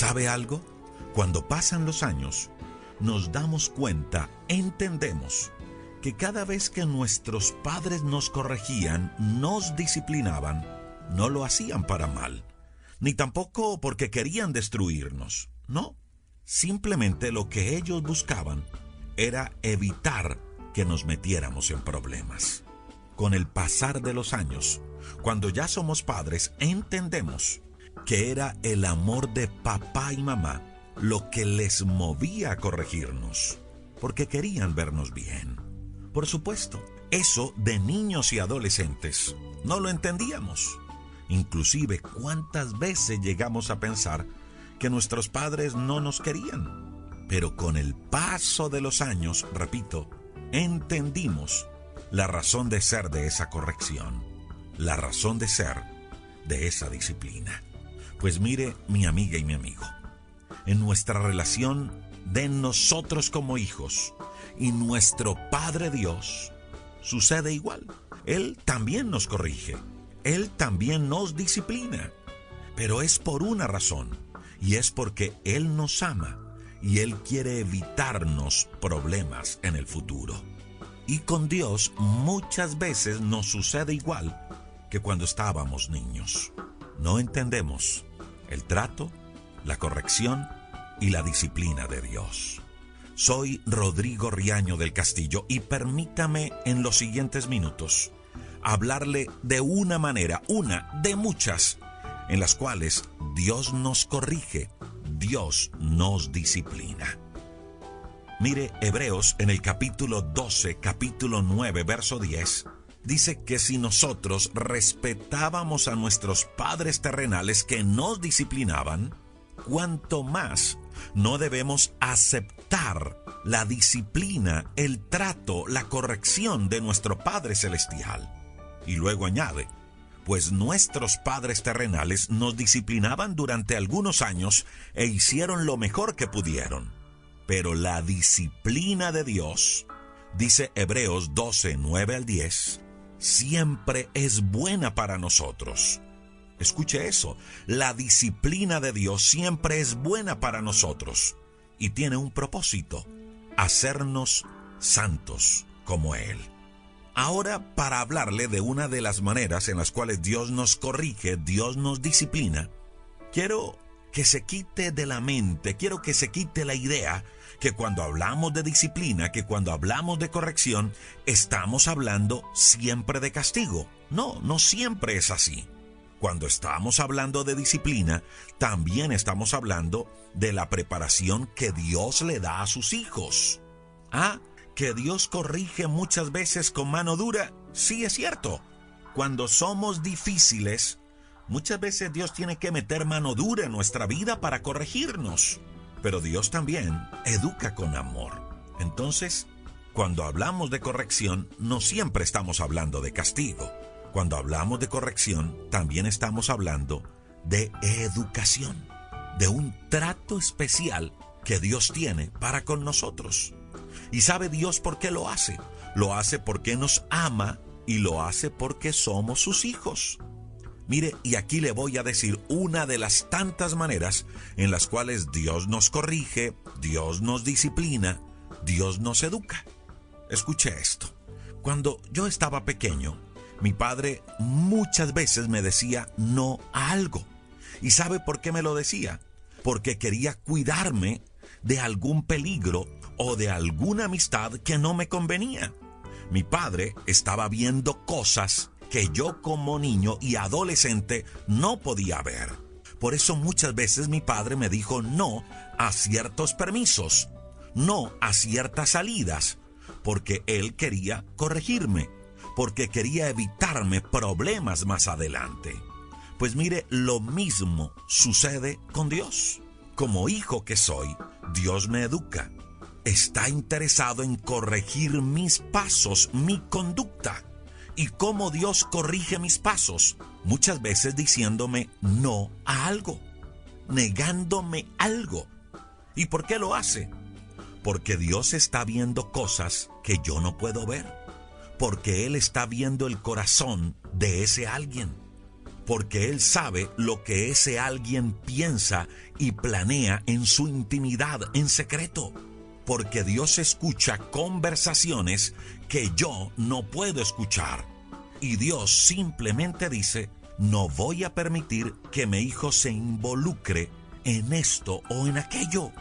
¿Sabe algo? Cuando pasan los años, nos damos cuenta, entendemos, que cada vez que nuestros padres nos corregían, nos disciplinaban, no lo hacían para mal, ni tampoco porque querían destruirnos. No, simplemente lo que ellos buscaban era evitar que nos metiéramos en problemas. Con el pasar de los años, cuando ya somos padres, entendemos que era el amor de papá y mamá lo que les movía a corregirnos, porque querían vernos bien. Por supuesto, eso de niños y adolescentes no lo entendíamos. Inclusive, ¿cuántas veces llegamos a pensar que nuestros padres no nos querían? Pero con el paso de los años, repito, entendimos la razón de ser de esa corrección, la razón de ser de esa disciplina. Pues mire, mi amiga y mi amigo, en nuestra relación de nosotros como hijos y nuestro Padre Dios, sucede igual. Él también nos corrige, Él también nos disciplina, pero es por una razón, y es porque Él nos ama y Él quiere evitarnos problemas en el futuro. Y con Dios muchas veces nos sucede igual que cuando estábamos niños. No entendemos el trato, la corrección y la disciplina de Dios. Soy Rodrigo Riaño del Castillo y permítame en los siguientes minutos hablarle de una manera, una de muchas, en las cuales Dios nos corrige, Dios nos disciplina. Mire, Hebreos en el capítulo 12, capítulo 9, verso 10, dice que si nosotros respetábamos a nuestros padres terrenales que nos disciplinaban, cuanto más no debemos aceptar la disciplina, el trato, la corrección de nuestro Padre Celestial. Y luego añade, pues nuestros padres terrenales nos disciplinaban durante algunos años e hicieron lo mejor que pudieron. Pero la disciplina de Dios, dice Hebreos 12, 9 al 10, siempre es buena para nosotros. Escuche eso, la disciplina de Dios siempre es buena para nosotros y tiene un propósito, hacernos santos como Él. Ahora, para hablarle de una de las maneras en las cuales Dios nos corrige, Dios nos disciplina, quiero que se quite de la mente, quiero que se quite la idea que cuando hablamos de disciplina, que cuando hablamos de corrección, estamos hablando siempre de castigo. No, no siempre es así. Cuando estamos hablando de disciplina, también estamos hablando de la preparación que Dios le da a sus hijos. Que Dios corrige muchas veces con mano dura, sí es cierto. Cuando somos difíciles, muchas veces Dios tiene que meter mano dura en nuestra vida para corregirnos. Pero Dios también educa con amor. Entonces, cuando hablamos de corrección, no siempre estamos hablando de castigo. Cuando hablamos de corrección, también estamos hablando de educación, de un trato especial que Dios tiene para con nosotros. ¿Y sabe Dios por qué lo hace? Lo hace porque nos ama y lo hace porque somos sus hijos. Mire, y aquí le voy a decir una de las tantas maneras en las cuales Dios nos corrige, Dios nos disciplina, Dios nos educa. Escuche esto. Cuando yo estaba pequeño, mi padre muchas veces me decía no a algo. ¿Y sabe por qué me lo decía? Porque quería cuidarme de algún peligro o de alguna amistad que no me convenía. Mi padre estaba viendo cosas que yo como niño y adolescente no podía ver. Por eso muchas veces mi padre me dijo no a ciertos permisos, no a ciertas salidas, porque él quería corregirme, porque quería evitarme problemas más adelante. Pues mire, lo mismo sucede con Dios. Como hijo que soy, Dios me educa. Está interesado en corregir mis pasos, mi conducta. ¿Y cómo Dios corrige mis pasos? Muchas veces diciéndome no a algo, negándome algo. ¿Y por qué lo hace? Porque Dios está viendo cosas que yo no puedo ver. Porque Él está viendo el corazón de ese alguien. porque Él sabe lo que ese alguien piensa y planea en su intimidad, en secreto. Porque Dios escucha conversaciones que yo no puedo escuchar. Y Dios simplemente dice: no voy a permitir que mi hijo se involucre en esto o en aquello.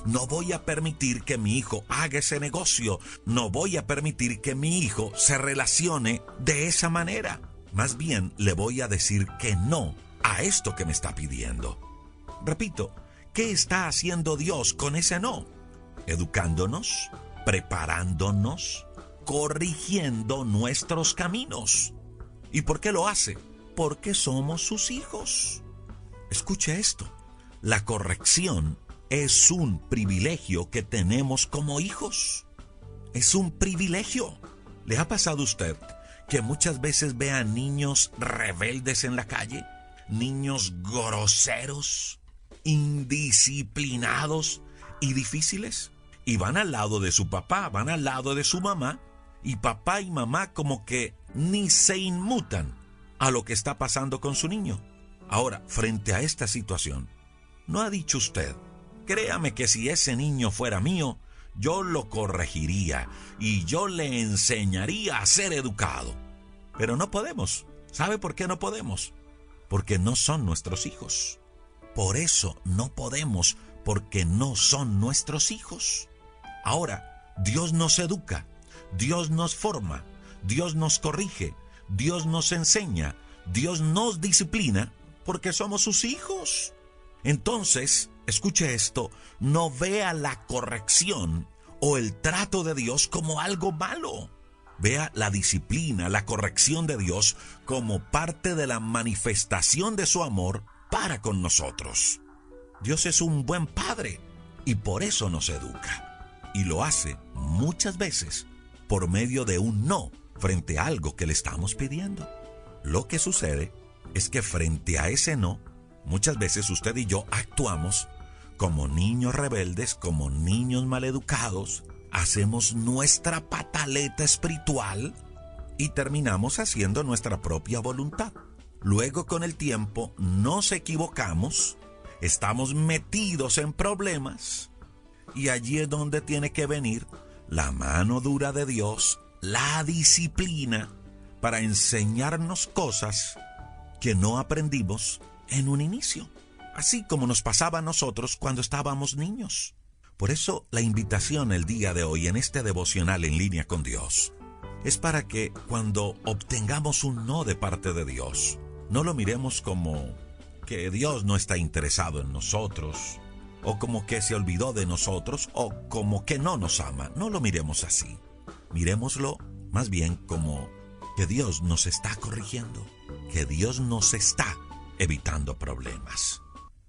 No voy a permitir que mi hijo haga ese negocio. No voy a permitir que mi hijo se relacione de esa manera. Más bien le voy a decir que no a esto que me está pidiendo. Repito, ¿qué está haciendo Dios con ese no? Educándonos, preparándonos, corrigiendo nuestros caminos. ¿Y por qué lo hace? Porque somos sus hijos. Escuche esto. La corrección es un privilegio que tenemos como hijos. Es un privilegio. ¿Le ha pasado a usted que muchas veces ve a niños rebeldes en la calle? Niños groseros, indisciplinados y difíciles. Y van al lado de su papá, van al lado de su mamá, y papá y mamá como que ni se inmutan a lo que está pasando con su niño. Ahora, frente a esta situación, ¿no ha dicho usted: créame que si ese niño fuera mío, yo lo corregiría y yo le enseñaría a ser educado? Pero no podemos. ¿Sabe por qué no podemos? Porque no son nuestros hijos. Por eso no podemos, porque no son nuestros hijos. Ahora, Dios nos educa, Dios nos forma, Dios nos corrige, Dios nos enseña, Dios nos disciplina, porque somos sus hijos. Entonces, escuche esto, no vea la corrección o el trato de Dios como algo malo. Vea la disciplina, la corrección de Dios como parte de la manifestación de su amor para con nosotros. Dios es un buen padre y por eso nos educa. Y lo hace muchas veces por medio de un no frente a algo que le estamos pidiendo. Lo que sucede es que frente a ese no, muchas veces usted y yo actuamos como niños rebeldes, como niños maleducados, hacemos nuestra pataleta espiritual y terminamos haciendo nuestra propia voluntad. Luego, con el tiempo, nos equivocamos, estamos metidos en problemas y allí es donde tiene que venir la mano dura de Dios, la disciplina, para enseñarnos cosas que no aprendimos en un inicio, así como nos pasaba a nosotros cuando estábamos niños. Por eso la invitación el día de hoy en este devocional En Línea con Dios es para que cuando obtengamos un no de parte de Dios, no lo miremos como que Dios no está interesado en nosotros, o como que se olvidó de nosotros, o como que no nos ama. No lo miremos así. Miremoslo más bien como que Dios nos está corrigiendo, que Dios nos está evitando problemas.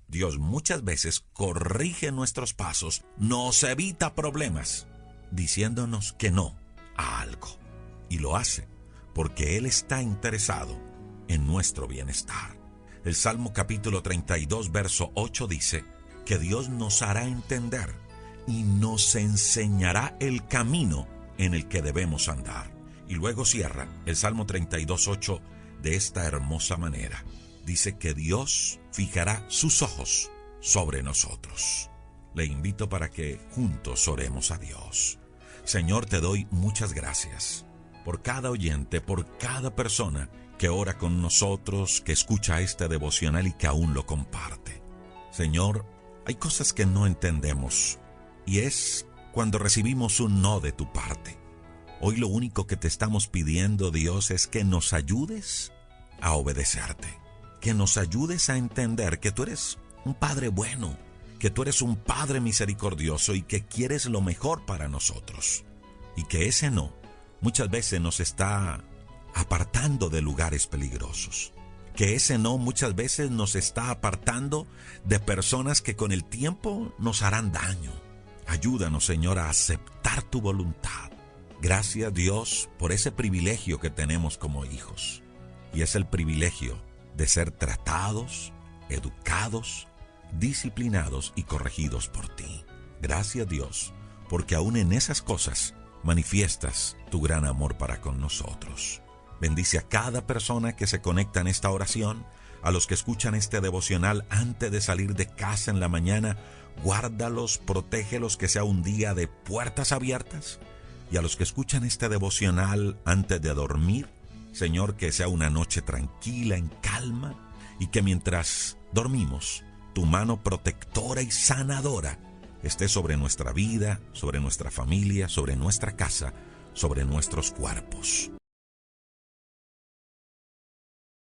Dios muchas veces corrige nuestros pasos, nos evita problemas, diciéndonos que no a algo. Y lo hace porque Él está interesado en nuestro bienestar. El Salmo capítulo 32, verso 8 dice que Dios nos hará entender y nos enseñará el camino en el que debemos andar. Y luego cierra el Salmo 32, 8 de esta hermosa manera. Dice que Dios fijará sus ojos sobre nosotros. Le invito para que juntos oremos a Dios. Señor, te doy muchas gracias por cada oyente, por cada persona que ora con nosotros, que escucha este devocional y que aún lo comparte. Señor, hay cosas que no entendemos y es cuando recibimos un no de tu parte. Hoy lo único que te estamos pidiendo, Dios, es que nos ayudes a obedecerte, que nos ayudes a entender que tú eres un Padre bueno, que tú eres un Padre misericordioso y que quieres lo mejor para nosotros. Y que ese no muchas veces nos está apartando de lugares peligrosos. Que ese no muchas veces nos está apartando de personas que con el tiempo nos harán daño. Ayúdanos, Señor, a aceptar tu voluntad. Gracias, Dios, por ese privilegio que tenemos como hijos. Y es el privilegio de ser tratados, educados, disciplinados y corregidos por ti. Gracias, Dios, porque aún en esas cosas manifiestas tu gran amor para con nosotros. Bendice a cada persona que se conecta en esta oración, a los que escuchan este devocional antes de salir de casa en la mañana. Guárdalos, protégelos, que sea un día de puertas abiertas. Y a los que escuchan este devocional antes de dormir, Señor, que sea una noche tranquila, en calma, y que mientras dormimos, tu mano protectora y sanadora esté sobre nuestra vida, sobre nuestra familia, sobre nuestra casa, sobre nuestros cuerpos.